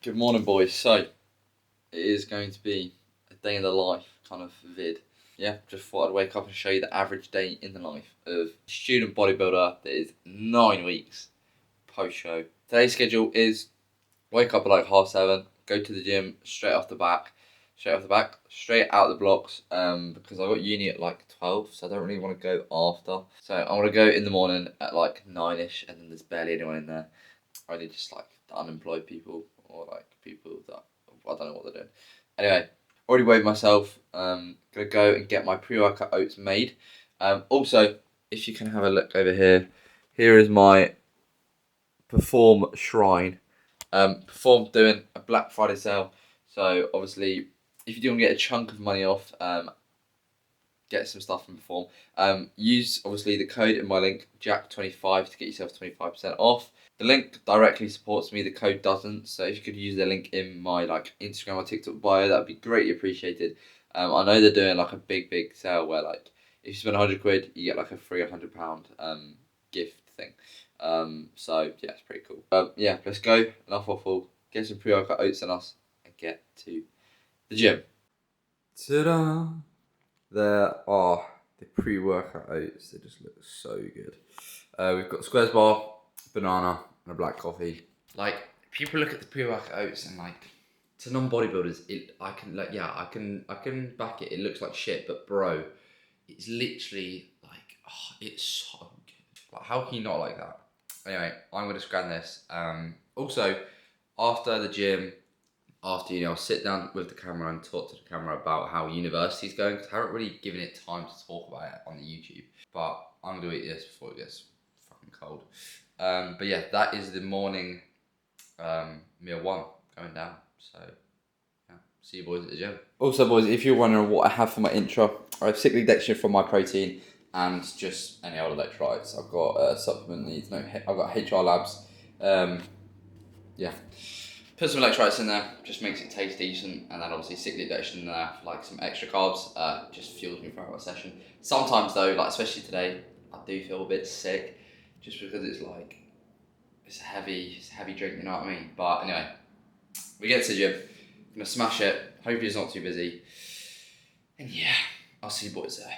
Good morning, boys. So, it is going to be a day in the life kind of vid. Yeah, just thought I'd wake up and show you the average day in the life of a student bodybuilder that is 9 weeks post show. Today's schedule is wake up at like 7:30, go to the gym straight out the blocks. Because I got uni at like 12, so I don't really want to go after. So I want to go in the morning at like 9ish, and then there's barely anyone in there. Only just like the unemployed people or like people that I don't know what they're doing. Anyway, already weighed myself. Gonna go and get my pre-workout oats made. Also, if you can have a look over here, here is my Perform shrine. Perform doing a Black Friday sale. So obviously, if you do want to get a chunk of money off, get some stuff from Perform. Use obviously the code in my link Jack25 to get yourself 25% off. The link directly supports me, the code doesn't, so if you could use the link in my like Instagram or TikTok bio, that would be greatly appreciated. I know they're doing like a big sale where like if you spend 100 quid, you get like a free £100 gift thing. So yeah, it's pretty cool. Yeah, let's go. Enough waffle. Get some pre-workout oats in us and get to the gym. Ta-da! There are the pre-workout oats. They just look so good. We've got squares bar, banana, and a black coffee. Like, people look at the pre-workout oats and like, to non-bodybuilders, I can back it. It looks like shit, but bro, it's literally like, it's so good. Like, how can you not like that? Anyway, I'm gonna scan this. Also, after the gym, after I'll sit down with the camera and talk to the camera about how university's going, because I haven't really given it time to talk about it on the YouTube. But I'm gonna eat this before it gets fucking cold. But yeah, that is the morning meal one going down. So yeah, see you boys at the gym. Also, boys, if you're wondering what I have for my intro, I have cyclic dextrin for my protein and just any other electrolytes. I've got supplement needs. No, I've got HR labs. Yeah. Put some electrolytes in there, just makes it taste decent, and then obviously cyclic dextrin in there, like some extra carbs, just fuels me throughout my session. Sometimes though, like especially today, I do feel a bit sick, just because it's like, it's a heavy drink, you know what I mean? But anyway, we get to the gym, I'm gonna smash it, hopefully it's not too busy, and yeah, I'll see you boys there.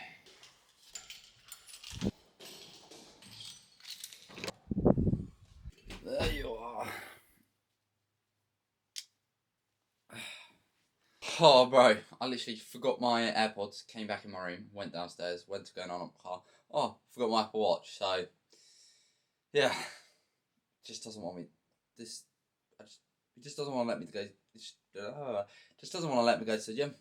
There you are. Oh, bro, I literally forgot my AirPods, came back in my room, went downstairs, went to go and unlock the car. Oh, forgot my Apple Watch, so, yeah, just doesn't want me, it just doesn't want to let me go, just doesn't want to let me go to the gym.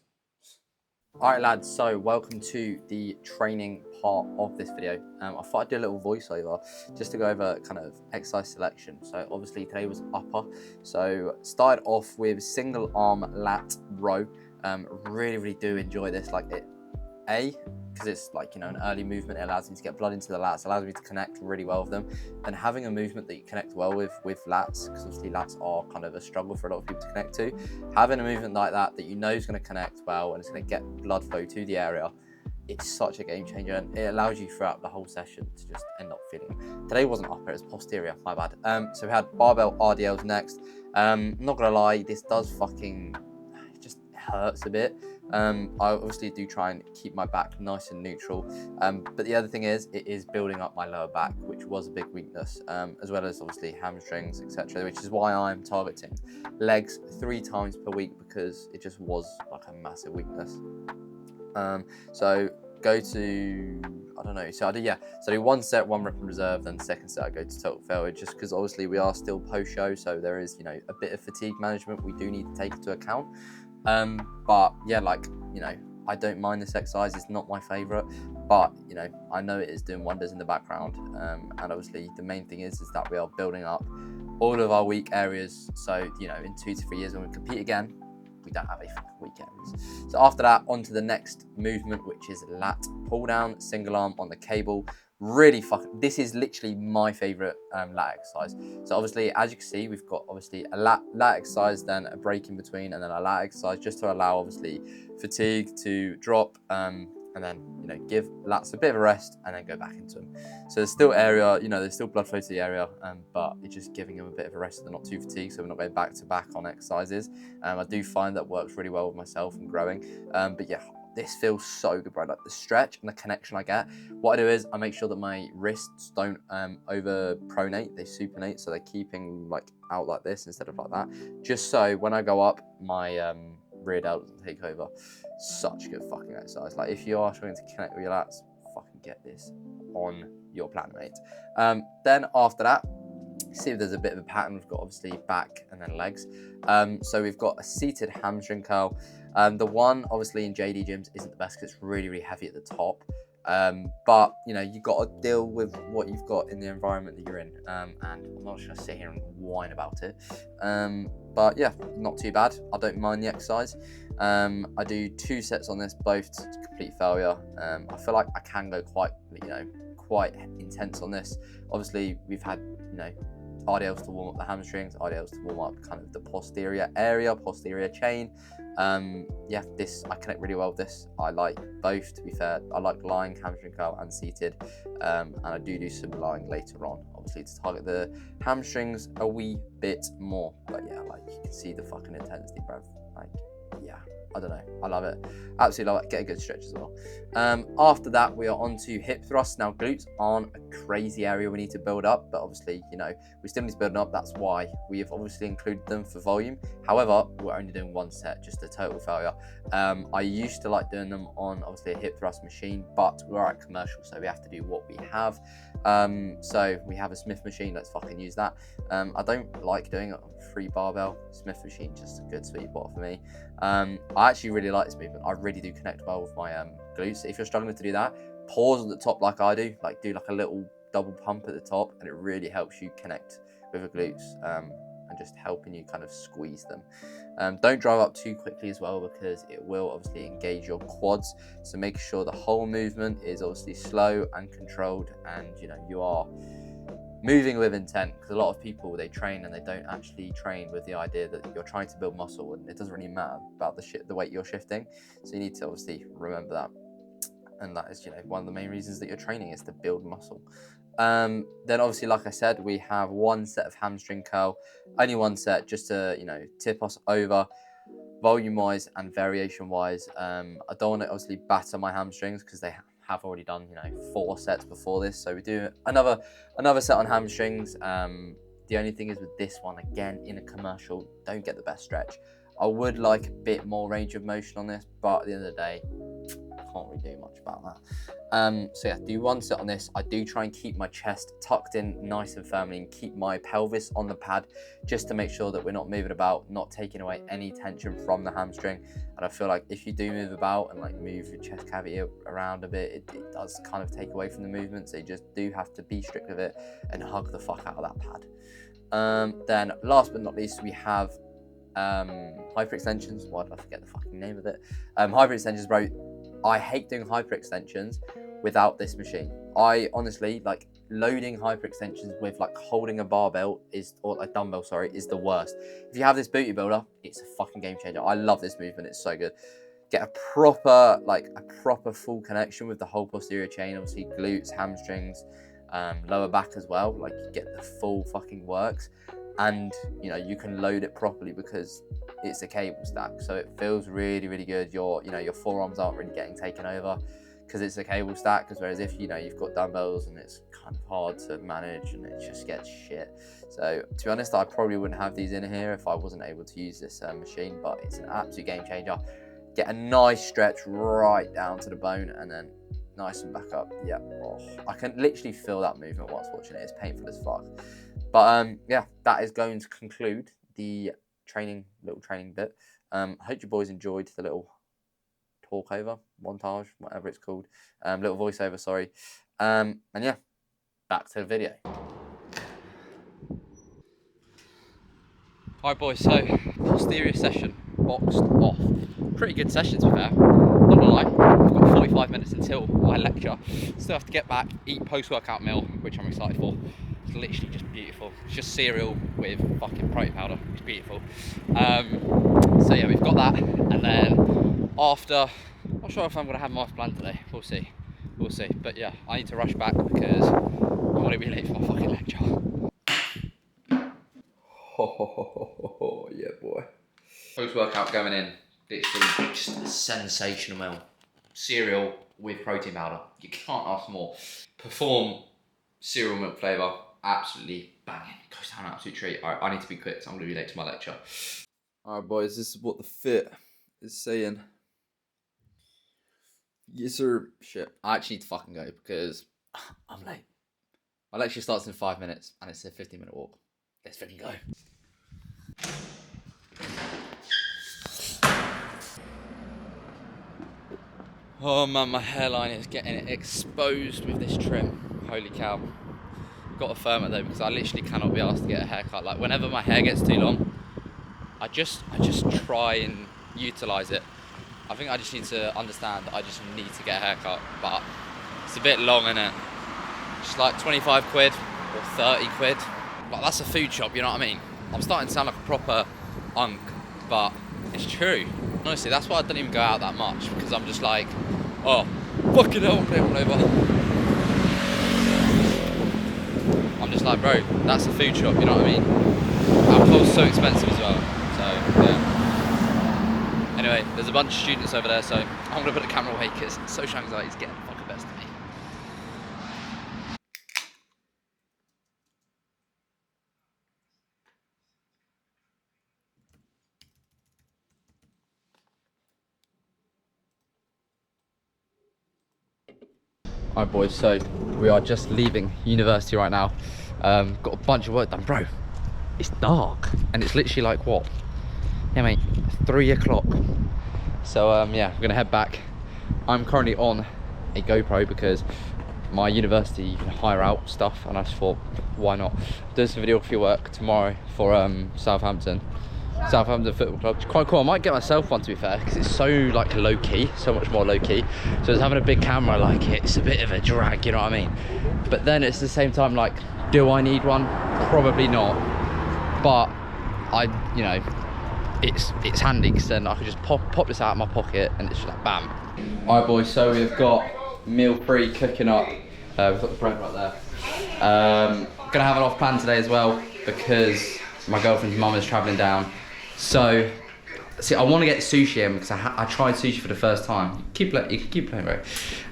Alright lads, so welcome to the training part of this video. I thought I'd do a little voiceover just to go over kind of exercise selection. So obviously today was upper. So started off with single arm lat row. Really do enjoy this. Like it, because it's like, an early movement. It allows me to get blood into the lats, allows me to connect really well with them. And having a movement that you connect well with lats, because obviously lats are kind of a struggle for a lot of people to connect to. Having a movement like that you know is going to connect well and it's going to get blood flow to the area, it's such a game changer, and it allows you throughout the whole session to just end up feeling. Today wasn't upper, it was posterior, my bad. So we had barbell RDLs next. Not gonna lie, this does fucking, it just hurts a bit. I obviously do try and keep my back nice and neutral, but the other thing is, it is building up my lower back, which was a big weakness, as well as obviously hamstrings, etc., which is why I'm targeting legs 3 times per week, because it just was like a massive weakness. So go to, I don't know, so I do 1 set, 1 rep in reserve, then the second set I go to total failure, just because obviously we are still post show, so there is a bit of fatigue management we do need to take into account. But yeah, like, I don't mind this exercise. It's not my favorite, but I know it is doing wonders in the background. And obviously the main thing is that we are building up all of our weak areas, so in 2 to 3 years when we compete again, we don't have a weak areas. So after that, on to the next movement, which is lat pull down, single arm on the cable. Really this is literally my favorite lat exercise. So obviously, as you can see, we've got obviously a lat exercise, then a break in between, and then a lat exercise, just to allow obviously fatigue to drop, and then, you know, give lats a bit of a rest and then go back into them. So there's still area, you know, there's still blood flow to the area, but it's just giving them a bit of a rest so they're not too fatigued, so we're not going back to back on exercises. I do find that works really well with myself and growing. But yeah, this feels so good, bro. Like the stretch and the connection I get. What I do is I make sure that my wrists don't over pronate, they supinate, so they're keeping like out like this instead of like that. Just so when I go up, my rear delt doesn't take over. Such good fucking exercise. Like if you are trying to connect with your lats, fucking get this on your plan, mate. Then after that, see if there's a bit of a pattern. We've got obviously back and then legs. So we've got a seated hamstring curl. The one obviously in JD gyms isn't the best because it's really, really heavy at the top. But you know, you've got to deal with what you've got in the environment that you're in. And I'm not just gonna sit here and whine about it. But yeah, not too bad. I don't mind the exercise. I do 2 sets on this, both to complete failure. I feel like I can go quite intense on this. Obviously, we've had, you know, RDLs to warm up the hamstrings, RDLs to warm up kind of the posterior area, posterior chain. Yeah, this I connect really well with this. I like both, to be fair. I like lying hamstring curl and seated, and I do some lying later on, obviously to target the hamstrings a wee bit more. But yeah, like you can see the fucking intensity, bro. Like, yeah, I don't know, I love it, absolutely love it. Get a good stretch as well. After that, we are on to hip thrusts. Now glutes aren't a crazy area we need to build up, but obviously, you know, we still need to build them up. That's why we have obviously included them for volume. However, we're only doing 1 set, just a total failure. I used to like doing them on obviously a hip thrust machine, but we're at commercial, so we have to do what we have. So we have a Smith machine, let's fucking use that. I don't like doing it on free barbell. Smith machine, just a good sweet spot for me. I actually really like this movement. I really do connect well with my glutes. If you're struggling to do that, pause at the top like I do, like do like a little double pump at the top, and it really helps you connect with the glutes, and just helping you kind of squeeze them. Don't drive up too quickly as well, because it will obviously engage your quads. So make sure the whole movement is obviously slow and controlled, and you know, you are moving with intent, because a lot of people, they train and they don't actually train with the idea that you're trying to build muscle, and it doesn't really matter about the weight you're shifting. So you need to obviously remember that, and that is, you know, one of the main reasons that you're training is to build muscle. Then obviously, like I said, we have 1 set of hamstring curl, only 1 set, just to, you know, tip us over volume wise and variation wise. I don't want to obviously batter my hamstrings, because they have already done, you know, 4 sets before this, so we do another set on hamstrings. The only thing is with this one, again, in a commercial, don't get the best stretch. I would like a bit more range of motion on this, but at the end of the day, can't really do much about that. So yeah, do 1 set on this. I do try and keep my chest tucked in nice and firmly, and keep my pelvis on the pad, just to make sure that we're not moving about, not taking away any tension from the hamstring. And I feel like if you do move about and like move your chest cavity around a bit, it does kind of take away from the movement. So you just do have to be strict with it and hug the fuck out of that pad. Then last but not least, we have hyperextensions. Why did I forget the fucking name of it? Hyperextensions, bro. I hate doing hyperextensions without this machine. I honestly, like, loading hyperextensions with like holding a barbell or a dumbbell, sorry, is the worst. If you have this Bodybuilder, it's a fucking game changer. I love this movement, it's so good. Get a proper full connection with the whole posterior chain, obviously glutes, hamstrings, lower back as well. Like, you get the full fucking works, and you know, you can load it properly because it's a cable stack, so it feels really, really good. Your forearms aren't really getting taken over because it's a cable stack. Because whereas if, you know, you've got dumbbells and it's kind of hard to manage and it just gets shit. So to be honest, I probably wouldn't have these in here if I wasn't able to use this machine. But it's an absolute game changer. Get a nice stretch right down to the bone, and then nice and back up. Yeah, oh, I can literally feel that movement whilst watching it. It's painful as fuck. But yeah, that is going to conclude the little training bit. I hope you boys enjoyed the little talk over, montage, whatever it's called, little voiceover, sorry. And yeah, back to the video. Alright boys, so posterior session boxed off. Pretty good session, to be fair. Not gonna lie, I've got 45 minutes until my lecture. Still have to get back, eat post-workout meal, which I'm excited for. It's literally just beautiful. It's just cereal with fucking protein powder. It's beautiful. So yeah, we've got that, and then after Not sure if I'm going to have my off plan today. We'll see. We'll see. But yeah, I need to rush back because I'm going to be late for my fucking lecture. Yeah, boy. Post-workout going in. Literally just a sensational meal. Cereal with protein powder. You can't ask for more. Perform cereal milk flavour. Absolutely banging. Goes down an absolute treat. Alright, I need to be quick, so I'm going to be late to my lecture. Alright, boys, this is what the fit is saying. Yes, sir. Shit. I actually need to fucking go because I'm late. My lecture starts in 5 minutes and it's a 15-minute walk. Let's fucking go. Oh man, my hairline is getting exposed with this trim. Holy cow. Got to firm it though because I literally cannot be asked to get a haircut. Like whenever my hair gets too long, I just try and utilise it. I think I just need to understand that I just need to get a haircut, but it's a bit long, innit? Just like 25 quid or 30 quid. Like that's a food shop, you know what I mean? I'm starting to sound like a proper unk, but it's true. Honestly, that's why I don't even go out that much, because I'm just like, oh, fucking hell, whatever. I'm just like, bro, that's a food shop, you know what I mean? Alcohol's so expensive as well, so yeah. Anyway, there's a bunch of students over there, so I'm gonna put the camera away because social anxiety is getting the fucking best of me. Alright boys, so we are just leaving university right now. Got a bunch of work done. Bro, it's dark and it's literally like what? Yeah mate, 3 o'clock. So yeah, we're gonna head back. I'm currently on a GoPro because my university, you can hire out stuff, and I just thought, why not? Do some videography work tomorrow for Southampton Football Club. It's quite cool. I might get myself one, to be fair, because it's so like low key, so much more low key. So having a big camera like it's a bit of a drag, you know what I mean? But then it's the same time like, do I need one? Probably not. But you know, it's handy because then I can just pop this out of my pocket and it's just like bam. All right, boys. So we've got meal pre cooking up. We've got the bread right there. Gonna have an off plan today as well because my girlfriend's mum is travelling down. So, see, I want to get sushi in because I tried sushi for the first time. You can keep playing, bro.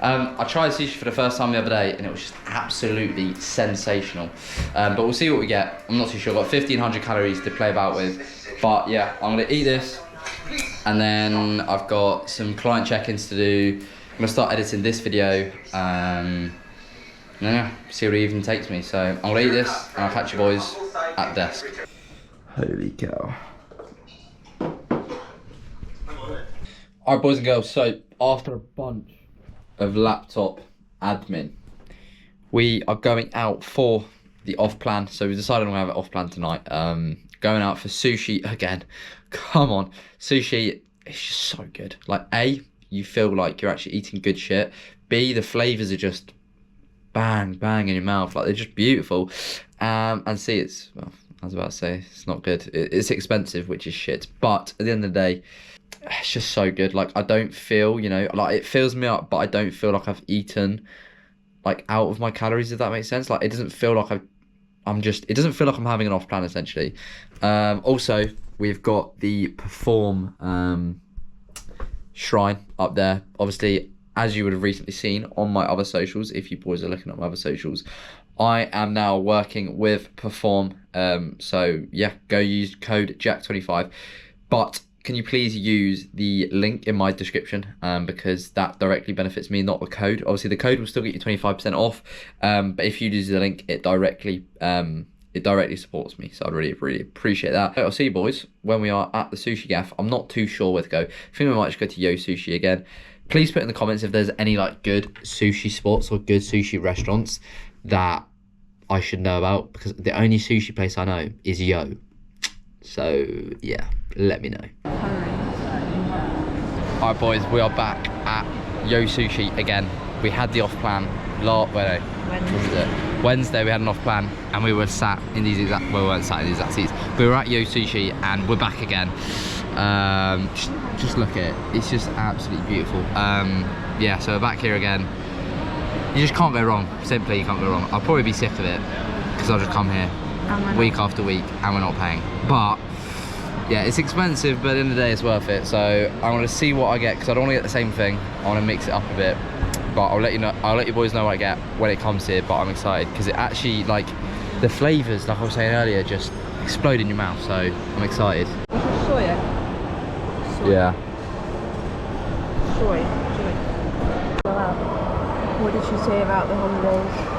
I tried sushi for the first time the other day and it was just absolutely sensational. But we'll see what we get. I'm not too sure. I've got 1,500 calories to play about with. But yeah, I'm going to eat this. And then I've got some client check-ins to do. I'm going to start editing this video. Yeah, see where it even takes me. So I'm going to eat this and I'll catch you boys at the desk. Holy cow. Alright boys and girls, so after a bunch of laptop admin, we are going out for the off plan. So we decided we're going to have an off plan tonight. Going out for sushi again. Come on, sushi is just so good. Like A, you feel like you're actually eating good shit. B, the flavours are just bang in your mouth, like they're just beautiful. And C, it's, well, I was about to say, it's not good. It's expensive, which is shit. But at the end of the day, it's just so good. Like, I don't feel, you know, like it fills me up, but I don't feel like I've eaten, like, out of my calories, if that makes sense. Like, it doesn't feel like it doesn't feel like I'm having an off plan, essentially. Also, we've got the Perform shrine up there. Obviously, as you would have recently seen on my other socials, if you boys are looking at my other socials, I am now working with Perform. So yeah, go use code Jack25. But can you please use the link in my description, because that directly benefits me, not the code. Obviously, the code will still get you 25% off, but if you use the link, it directly supports me. So I'd really appreciate that. I'll see you boys when we are at the sushi gaff. I'm not too sure where to go. I think we might just go to Yo Sushi again. Please put in the comments if there's any like good sushi spots or good sushi restaurants that I should know about, because the only sushi place I know is Yo. So yeah, let me know. Alright boys, we are back at Yo Sushi again. We had the off plan Wednesday we had an off plan and we were sat in these exact, well, we weren't sat in these exact seats. We were at Yo Sushi and we're back again. Just look at it. It's just absolutely beautiful. Yeah, so we're back here again. You just can't go wrong. Simply, you can't go wrong. I'll probably be sick of it because I'll just come here week after week and we're not paying. But yeah, it's expensive, but at the end of the day, it's worth it. So I'm gonna see what I get because I don't want to get the same thing. I want to mix it up a bit. But I'll let you know. I'll let you boys know what I get when it comes here. But I'm excited because it actually, like, the flavors, like I was saying earlier, just explode in your mouth. So I'm excited. Soya. Yeah. Soy. Wow. What did she say about the holidays?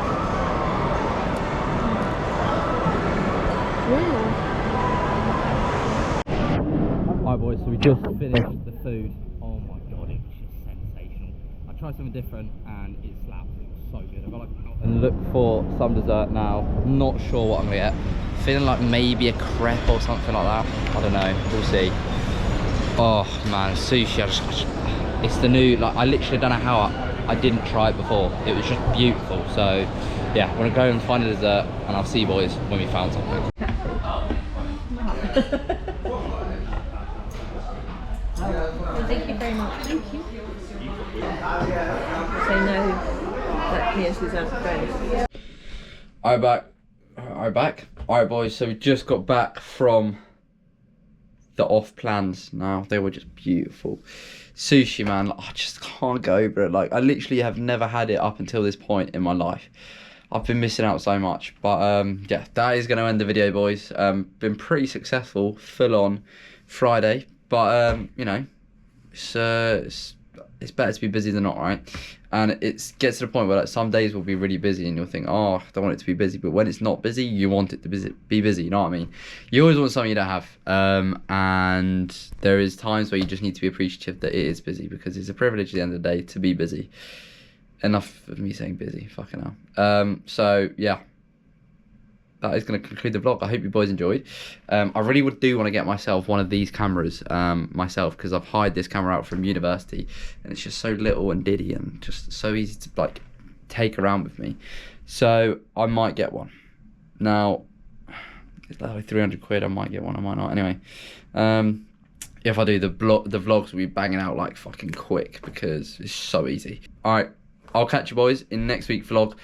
Alright boys, so we just finished the food. Oh my god, it was just sensational. I tried something different and it slapped. It was so good. I've got like and look for some dessert now. Not sure what I'm gonna get. Feeling like maybe a crepe or something like that. I don't know. We'll see. Oh man, sushi. It's the new. Like I literally don't know how I didn't try it before. It was just beautiful. So yeah, I'm gonna go and find a dessert, and I'll see you boys when we found something. Thank you very much. Thank you. Say no. That clears deserves credit. Alright boys, so we just got back from the off plans now. They were just beautiful. Sushi, man, like, I just can't get over it. Like I literally have never had it up until this point in my life. I've been missing out so much. But yeah, that is gonna end the video, boys. Been pretty successful, full on Friday. But you know, it's better to be busy than not, right? And it gets to the point where like some days will be really busy and you'll think, oh, I don't want it to be busy. But when it's not busy, you want it to be busy, you know what I mean? You always want something you don't have. And there is times where you just need to be appreciative that it is busy because it's a privilege at the end of the day to be busy. Enough of me saying busy, fucking hell. So yeah, that is going to conclude the vlog. I hope you boys enjoyed. I really do want to get myself one of these cameras myself because I've hired this camera out from university and it's just so little and diddy and just so easy to like take around with me. So I might get one. Now, it's like 300 quid. I might get one, I might not. Anyway, if I do, the vlogs will be banging out like fucking quick because it's so easy. All right, I'll catch you boys in next week's vlog.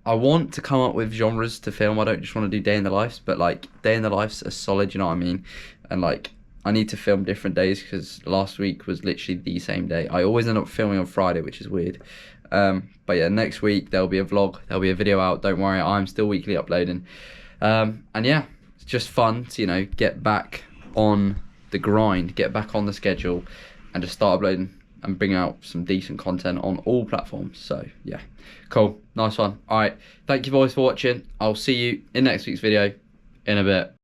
I want to come up with genres to film. I don't just want to do day in the lives, but like day in the lives are solid, you know what I mean? And like I need to film different days because last week was literally the same day. I always end up filming on Friday, which is weird. But yeah, next week there'll be a vlog, there'll be a video out. Don't worry, I'm still weekly uploading. And yeah, it's just fun to, you know, get back on the grind, get back on the schedule and just start uploading and bring out some decent content on all platforms. So yeah, cool, nice one. All right, thank you boys for watching. I'll see you in next week's video in a bit.